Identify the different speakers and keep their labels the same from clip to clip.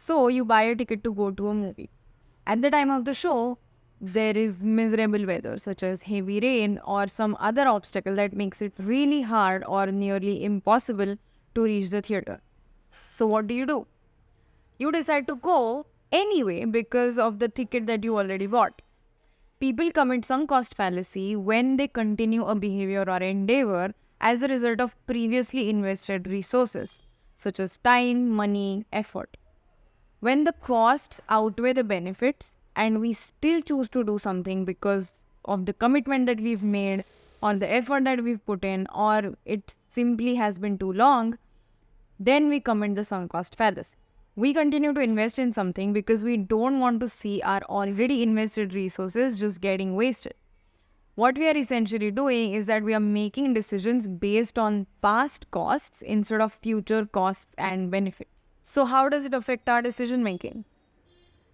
Speaker 1: So you buy a ticket to go to a movie. At the time of the show, there is miserable weather such as heavy rain or some other obstacle that makes it really hard or nearly impossible to reach the theater. So what do? You decide to go anyway because of the ticket that you already bought. People commit sunk cost fallacy when they continue a behavior or endeavor as a result of previously invested resources, such as time, money, effort. When the costs outweigh the benefits and we still choose to do something because of the commitment that we've made or the effort that we've put in, or it simply has been too long, then we commit the sunk cost fallacy. We continue to invest in something because we don't want to see our already invested resources just getting wasted. What we are essentially doing is that we are making decisions based on past costs instead of future costs and benefits. So, how does it affect our decision making?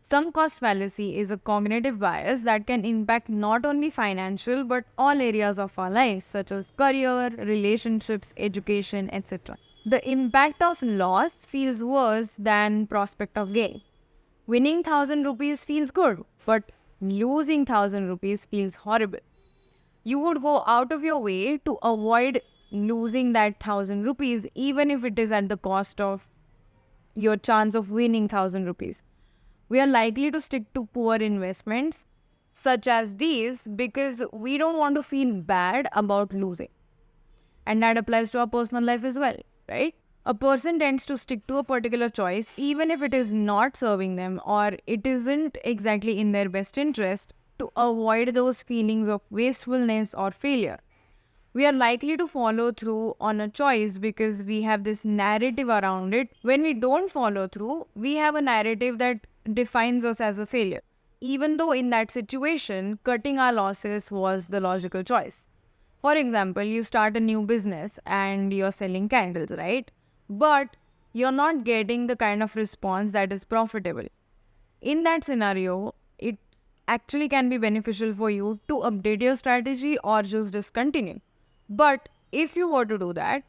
Speaker 1: Sunk cost fallacy is a cognitive bias that can impact not only financial but all areas of our lives, such as career, relationships, education, etc. The impact of loss feels worse than prospect of gain. Winning 1000 rupees feels good, but losing 1000 rupees feels horrible. You would go out of your way to avoid losing that 1000 rupees, even if it is at the cost of your chance of winning 1000 rupees. We are likely to stick to poor investments such as these because we don't want to feel bad about losing. And that applies to our personal life as well, right? A person tends to stick to a particular choice even if it is not serving them or it isn't exactly in their best interest to avoid those feelings of wastefulness or failure. We are likely to follow through on a choice because we have this narrative around it. When we don't follow through, we have a narrative that defines us as a failure. Even though in that situation, cutting our losses was the logical choice. For example, you start a new business and you're selling candles, right? But you're not getting the kind of response that is profitable. In that scenario, it actually can be beneficial for you to update your strategy or just discontinue. But if you were to do that,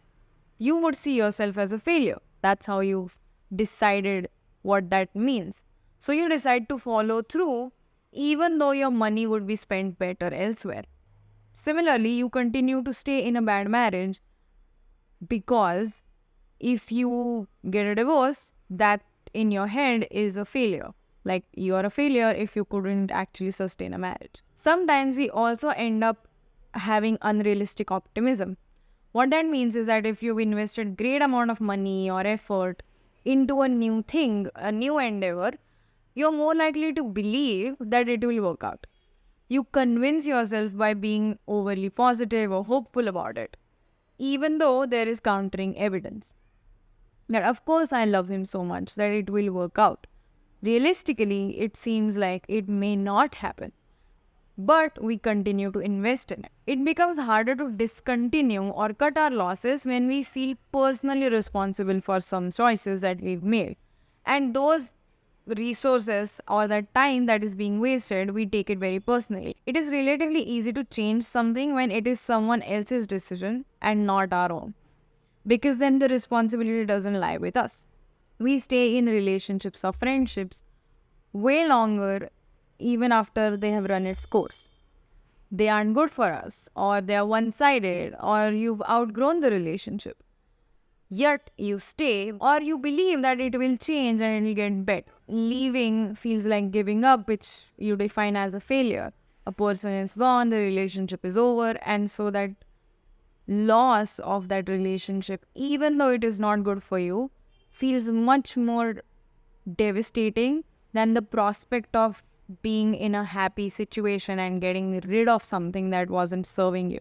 Speaker 1: you would see yourself as a failure. That's how you've decided what that means. So you decide to follow through even though your money would be spent better elsewhere. Similarly, you continue to stay in a bad marriage because if you get a divorce, that in your head is a failure. Like you are a failure if you couldn't actually sustain a marriage. Sometimes we also end up having unrealistic optimism. What that means is that if you've invested great amount of money or effort into a new thing, a new endeavor, you're more likely to believe that it will work out. You convince yourself by being overly positive or hopeful about it, even though there is countering evidence. That of course I love him so much that it will work out. Realistically, it seems like it may not happen, but we continue to invest in it. It becomes harder to discontinue or cut our losses when we feel personally responsible for some choices that we've made. And those resources or that time that is being wasted, we take it very personally. It is relatively easy to change something when it is someone else's decision and not our own, because then the responsibility doesn't lie with us. We stay in relationships or friendships way longer even after they have run its course. They aren't good for us, or they are one sided, or you've outgrown the relationship. Yet you stay, or you believe that it will change and it will get better. Leaving feels like giving up, which you define as a failure. A person is gone, the relationship is over, and so that loss of that relationship, even though it is not good for you, feels much more devastating than the prospect of being in a happy situation and getting rid of something that wasn't serving you.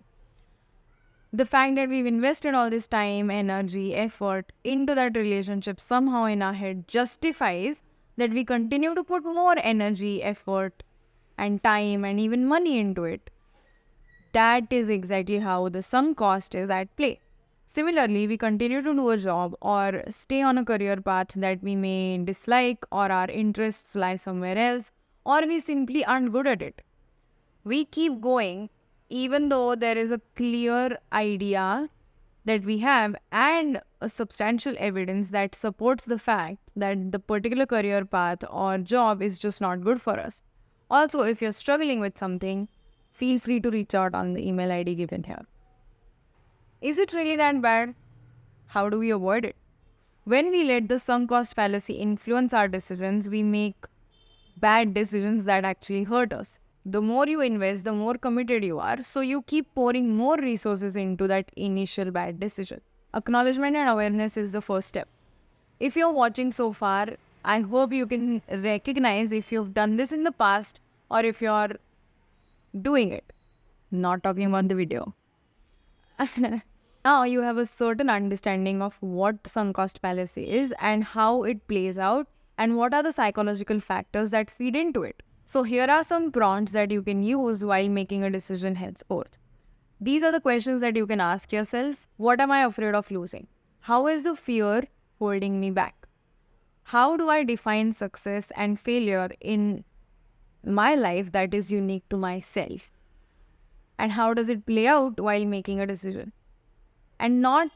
Speaker 1: The fact that we've invested all this time, energy, effort into that relationship somehow in our head justifies that we continue to put more energy, effort, and time and even money into it. That is exactly how the sunk cost is at play. Similarly, we continue to do a job or stay on a career path that we may dislike, or our interests lie somewhere else, or we simply aren't good at it. We keep going even though there is a clear idea that we have and a substantial evidence that supports the fact that the particular career path or job is just not good for us. Also, if you're struggling with something, feel free to reach out on the email ID given here. Is it really that bad? How do we avoid it? When we let the sunk cost fallacy influence our decisions, we make bad decisions that actually hurt us. The more you invest, the more committed you are, so you keep pouring more resources into that initial bad decision. Acknowledgement and awareness is the first step. If you're watching so far, I hope you can recognize if you've done this in the past or if you're doing it. Not talking about the video. Now you have a certain understanding of what sunk cost fallacy is and how it plays out and what are the psychological factors that feed into it. So here are some prompts that you can use while making a decision henceforth. These are the questions that you can ask yourself. What am I afraid of losing? How is the fear holding me back? How do I define success and failure in my life that is unique to myself? And how does it play out while making a decision? And not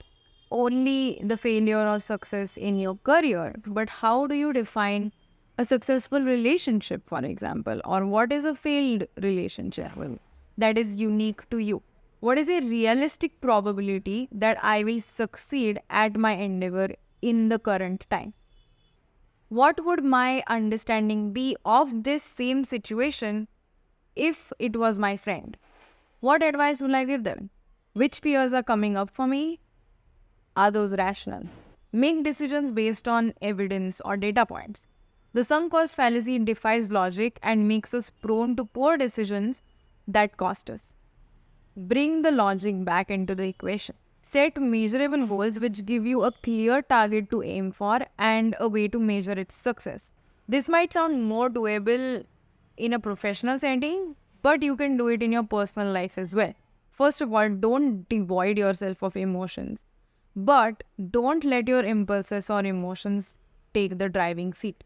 Speaker 1: only the failure or success in your career, but how do you define a successful relationship, for example, or what is a failed relationship that is unique to you? What is a realistic probability that I will succeed at my endeavor in the current time? What would my understanding be of this same situation if it was my friend? What advice will I give them? Which fears are coming up for me? Are those rational? Make decisions based on evidence or data points. The sunk cost fallacy defies logic and makes us prone to poor decisions that cost us. Bring the logic back into the equation. Set measurable goals which give you a clear target to aim for and a way to measure its success. This might sound more doable in a professional setting, but you can do it in your personal life as well. First of all, don't devoid yourself of emotions, but don't let your impulses or emotions take the driving seat.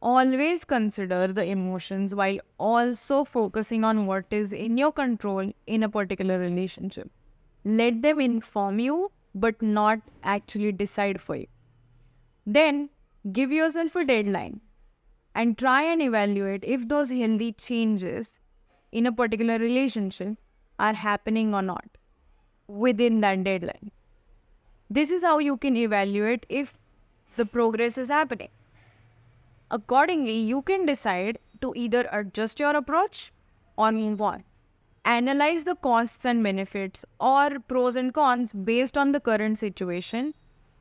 Speaker 1: Always consider the emotions while also focusing on what is in your control in a particular relationship. Let them inform you, but not actually decide for you. Then, give yourself a deadline and try and evaluate if those healthy changes in a particular relationship are happening or not within that deadline. This is how you can evaluate if the progress is happening. Accordingly, you can decide to either adjust your approach or move on. Analyze the costs and benefits or pros and cons based on the current situation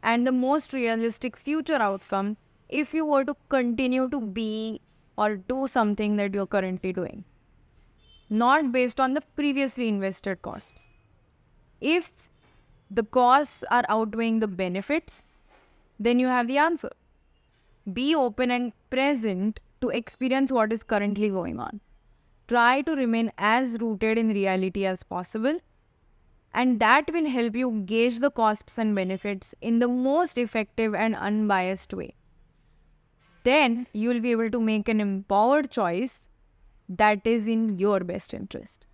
Speaker 1: and the most realistic future outcome if you were to continue to be or do something that you're currently doing, not based on the previously invested costs. If the costs are outweighing the benefits, then you have the answer. Be open and present to experience what is currently going on. Try to remain as rooted in reality as possible, and that will help you gauge the costs and benefits in the most effective and unbiased way. Then you will be able to make an empowered choice that is in your best interest.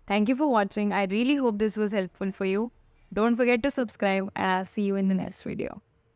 Speaker 1: Thank you for watching. I really hope this was helpful for you. Don't forget to subscribe, and I'll see you in the next video.